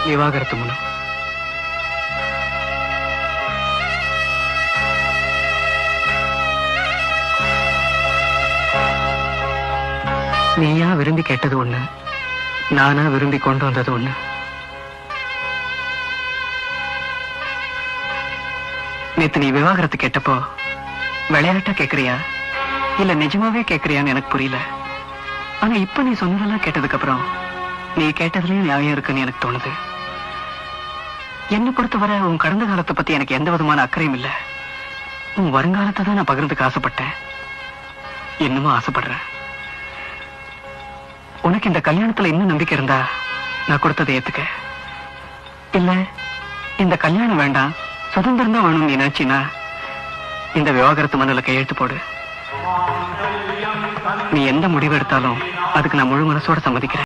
விவாகரத்து மனு. நீயா விரும்பி கேட்டது ஒண்ணு, நானா விரும்பி கொண்டு வந்தது ஒண்ணு. நேத்து நீ விவாகரத்து கேட்டப்போ விளையாட்டா கேக்குறியா இல்ல நிஜமாவே கேக்குறியான்னு எனக்கு புரியல. ஆனா இப்ப நீ சொன்னதெல்லாம் கேட்டதுக்கு அப்புறம் நீ கேட்டதுலயும் நியாயம் இருக்குன்னு எனக்கு தோணுது. என்னை பொறுத்தவரை உன் கடந்த காலத்தை பத்தி எனக்கு எந்த விதமான அக்கறையும் இல்ல. உன் வருங்காலத்தை தான் நான் பகிர்ந்துக்க ஆசைப்பட்டேன், இன்னமும் ஆசைப்படுறேன். உனக்கு இந்த கல்யாணத்துல இன்னும் நம்பிக்கை இருந்தா நான் கொடுத்ததை ஏத்துக்க. இல்ல இந்த கல்யாணம் வேண்டாம், சுதந்திரம் தான் வேணும் நீ நினைச்சினா இந்த விவாகரத்து மனுல கையெழுத்து போடு. நீ எந்த முடிவு எடுத்தாலும் அதுக்கு நான் முழு மனசோட சம்மதிக்கிறேன்.